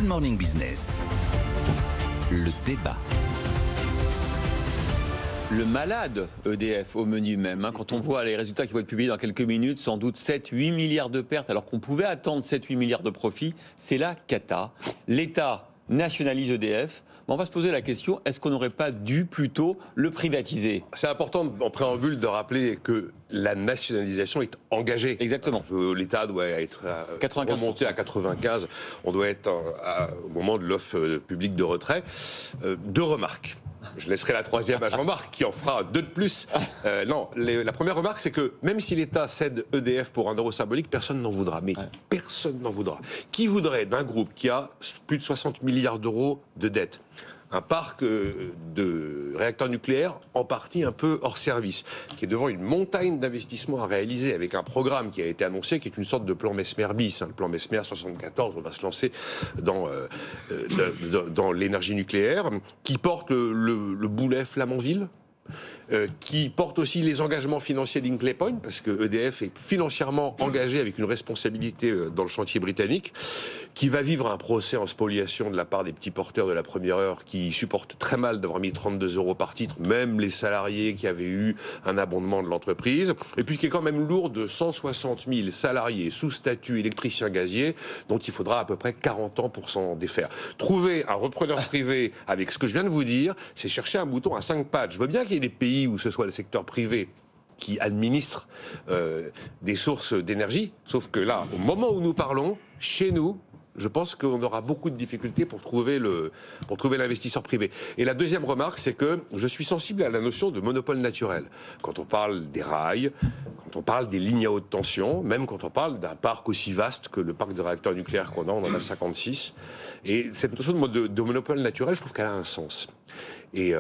Good Morning Business. Le débat. Le malade EDF au menu même, quand on voit les résultats qui vont être publiés dans quelques minutes, sans doute 7-8 milliards de pertes, alors qu'on pouvait attendre 7-8 milliards de profits, c'est la cata. L'État nationalise EDF. On va se poser la question, est-ce qu'on n'aurait pas dû plutôt le privatiser ? C'est important en préambule de rappeler que la nationalisation est engagée. Exactement. L'État doit être remonté à 95. On doit être au moment de l'offre publique de retrait. Deux remarques. Je laisserai la troisième à Jean-Marc qui en fera deux de plus. La première remarque, c'est que même si l'État cède EDF pour un euro symbolique, personne n'en voudra. Mais personne n'en voudra. Qui voudrait d'un groupe qui a plus de 60 milliards d'euros de dette, un parc de réacteurs nucléaires en partie un peu hors service, qui est devant une montagne d'investissements à réaliser avec un programme qui a été annoncé, qui est une sorte de plan Messmer bis, le plan Messmer 74, on va se lancer dans l'énergie nucléaire, qui porte le boulet Flamanville, qui porte aussi les engagements financiers d'Hinkley Point, parce que EDF est financièrement engagé avec une responsabilité dans le chantier britannique, qui va vivre un procès en spoliation de la part des petits porteurs de la première heure, qui supportent très mal d'avoir mis 32 euros par titre, même les salariés qui avaient eu un abondement de l'entreprise, et puis qui est quand même lourd de 160 000 salariés sous statut électricien gazier, dont il faudra à peu près 40 ans pour s'en défaire. Trouver un repreneur privé avec ce que je viens de vous dire, c'est chercher un bouton à 5 pattes. Je veux bien qu'il y ait des pays où ce soit le secteur privé qui administre des sources d'énergie, sauf que là, au moment où nous parlons, chez nous, je pense qu'on aura beaucoup de difficultés pour trouver l'investisseur privé. Et la deuxième remarque, c'est que je suis sensible à la notion de monopole naturel. Quand on parle des rails, quand on parle des lignes à haute tension, même quand on parle d'un parc aussi vaste que le parc de réacteurs nucléaires qu'on a, on en a 56. Et cette notion de monopole naturel, je trouve qu'elle a un sens. Et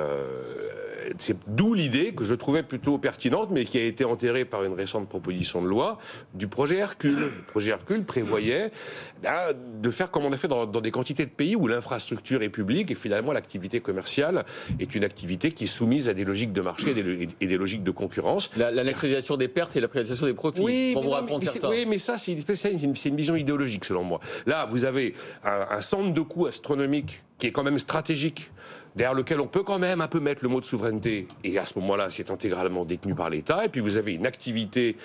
c'est d'où l'idée que je trouvais plutôt pertinente, mais qui a été enterrée par une récente proposition de loi, du projet Hercule. Le projet Hercule prévoyait de faire comme on a fait dans des quantités de pays où l'infrastructure est publique et finalement l'activité commerciale est une activité qui est soumise à des logiques de marché et des logiques de concurrence. La nationalisation des pertes et la privatisation des profits. Oui, mais ça, c'est une vision idéologique selon moi. Là, vous avez un centre de coûts astronomique qui est quand même stratégique, derrière lequel on peut quand même un peu mettre le mot de souveraineté, et à ce moment-là, c'est intégralement détenu par l'État. Et puis vous avez une activité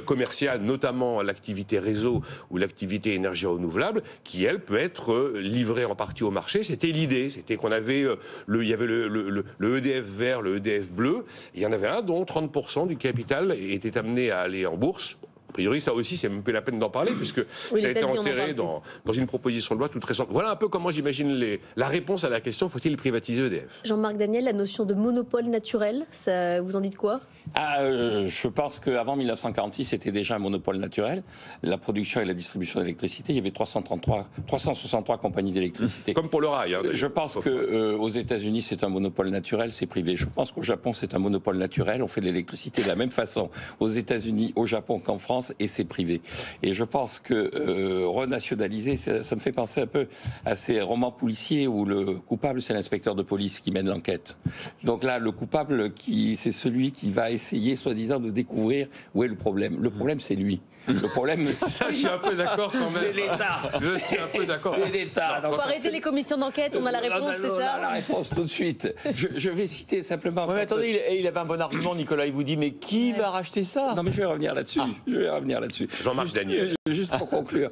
commerciale, notamment l'activité réseau ou l'activité énergie renouvelable, qui, elle, peut être livrée en partie au marché. C'était l'idée, c'était qu'on avait, il y avait le EDF vert, le EDF bleu, il y en avait un dont 30% du capital était amené à aller en bourse. A priori, ça aussi, c'est même plus la peine d'en parler, puisque il a été enterré dans une proposition de loi toute récente. Voilà un peu comment j'imagine la réponse à la question, faut-il privatiser EDF ? Jean-Marc Daniel, la notion de monopole naturel, ça, vous en dites quoi ? Je pense qu'avant 1946, c'était déjà un monopole naturel. La production et la distribution d'électricité, il y avait 363 compagnies d'électricité. Comme pour le rail. Je pense qu'aux États-Unis, c'est un monopole naturel, c'est privé. Je pense qu'au Japon, c'est un monopole naturel. On fait de l'électricité de la même façon aux États-Unis, au Japon qu'en France, et c'est privé. Et je pense que renationaliser, ça me fait penser un peu à ces romans policiers où le coupable, c'est l'inspecteur de police qui mène l'enquête. Donc là, le coupable, c'est celui qui va essayer, soi-disant, de découvrir où est le problème. Le problème, c'est lui. Le problème, ça, je suis un peu d'accord quand même. C'est l'État. Je suis un peu d'accord. C'est l'État. On va arrêter les commissions d'enquête, on a la réponse, c'est ça ? On a la réponse tout de suite. Je vais citer simplement... Mais attendez, il avait un bon argument, Nicolas. Il vous dit, mais qui va racheter ça ? Non, mais je vais revenir là-dessus. Jean-Marc Daniel. Juste pour conclure,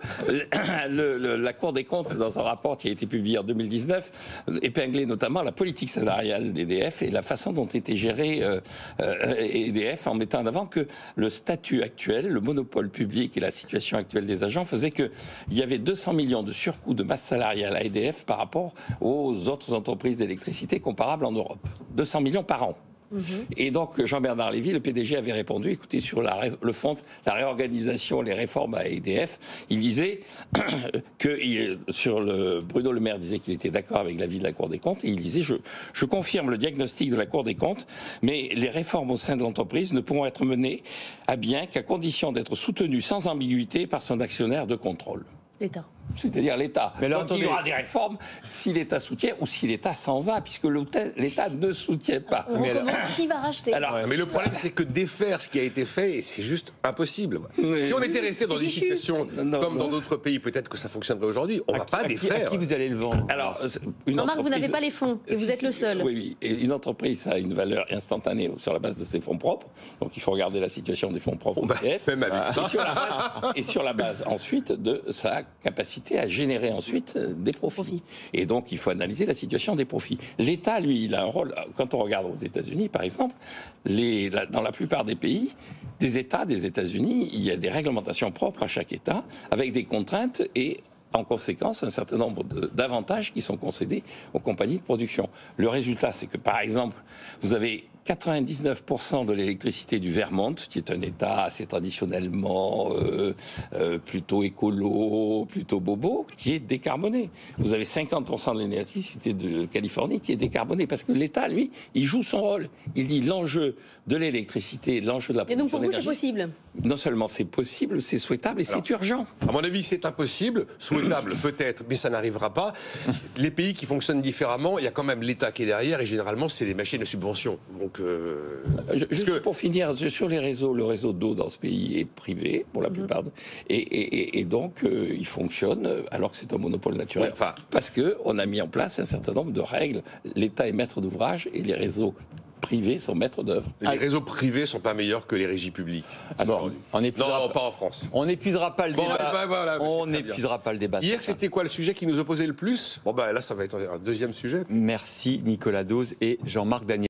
la Cour des comptes, dans un rapport qui a été publié en 2019, épinglait notamment la politique salariale d'EDF et la façon dont était gérée EDF, en mettant en avant que le statut actuel, le monopole public et la situation actuelle des agents faisaient qu'il y avait 200 millions de surcoût de masse salariale à EDF par rapport aux autres entreprises d'électricité comparables en Europe. 200 millions par an. Et donc Jean-Bernard Lévy, le PDG, avait répondu, écoutez, sur le fond, la réorganisation, les réformes à EDF, il disait que Bruno Le Maire disait qu'il était d'accord avec l'avis de la Cour des comptes, et il disait, je confirme le diagnostic de la Cour des comptes, mais les réformes au sein de l'entreprise ne pourront être menées à bien qu'à condition d'être soutenues sans ambiguïté par son actionnaire de contrôle. L'État. c'est-à-dire l'État. Mais là, Donc il y attendez. aura des réformes si l'État soutient ou si l'État s'en va, puisque l'État ne soutient pas. On recommence, qui va racheter? Alors, Mais le problème, c'est que défaire ce qui a été fait, c'est juste impossible. Oui. Si on était resté dans C'est une fichu. situation Non, comme non. dans d'autres pays, peut-être que ça fonctionnerait aujourd'hui. On ne va pas À défaire. qui vous allez le vendre? Alors, une Jean-Marc, vous n'avez entreprise- pas les fonds et vous êtes le seul. Oui, oui. Et une entreprise a une valeur instantanée sur la base de ses fonds propres. Donc, il faut regarder la situation des fonds propres d'EDF. Même avec ça. Et sur la base ensuite de sa capacité à générer ensuite des profits. Et donc, il faut analyser la situation des profits. L'État, lui, il a un rôle. Quand on regarde aux États-Unis, par exemple, dans la plupart des pays, des États des États-Unis, il y a des réglementations propres à chaque État, avec des contraintes et en conséquence, un certain nombre d'avantages qui sont concédés aux compagnies de production. Le résultat, c'est que, par exemple, vous avez 99% de l'électricité du Vermont, qui est un État assez traditionnellement plutôt écolo, plutôt bobo, qui est décarboné. Vous avez 50% de l'électricité de Californie qui est décarbonée, parce que l'État, lui, il joue son rôle. Il dit l'enjeu de l'électricité, l'enjeu de la Et production donc pour vous, c'est d'énergie. possible? Non seulement c'est possible, c'est souhaitable et c'est urgent. À mon avis, c'est impossible, souhaitable peut-être, mais ça n'arrivera pas. Les pays qui fonctionnent différemment, il y a quand même l'État qui est derrière, et généralement, c'est des machines de subvention. Donc, Juste pour finir, sur les réseaux, le réseau d'eau dans ce pays est privé, pour la plupart, et donc il fonctionne alors que c'est un monopole naturel. Ouais, enfin- parce qu'on a mis en place un certain nombre de règles. L'État est maître d'ouvrage et les réseaux privés sont maîtres d'œuvre. les réseaux privés sont pas meilleurs que les régies publiques. Bon, on n'épuisera Non, pas. pas en France. On n'épuisera pas le Bon, débat. bah, voilà, mais On c'est très bien. n'épuisera pas le débat. Hier, sur ça. c'était quoi le sujet qui nous opposait le plus? Bon, bah là, ça va être un deuxième sujet. Merci Nicolas Dose et Jean-Marc Daniel.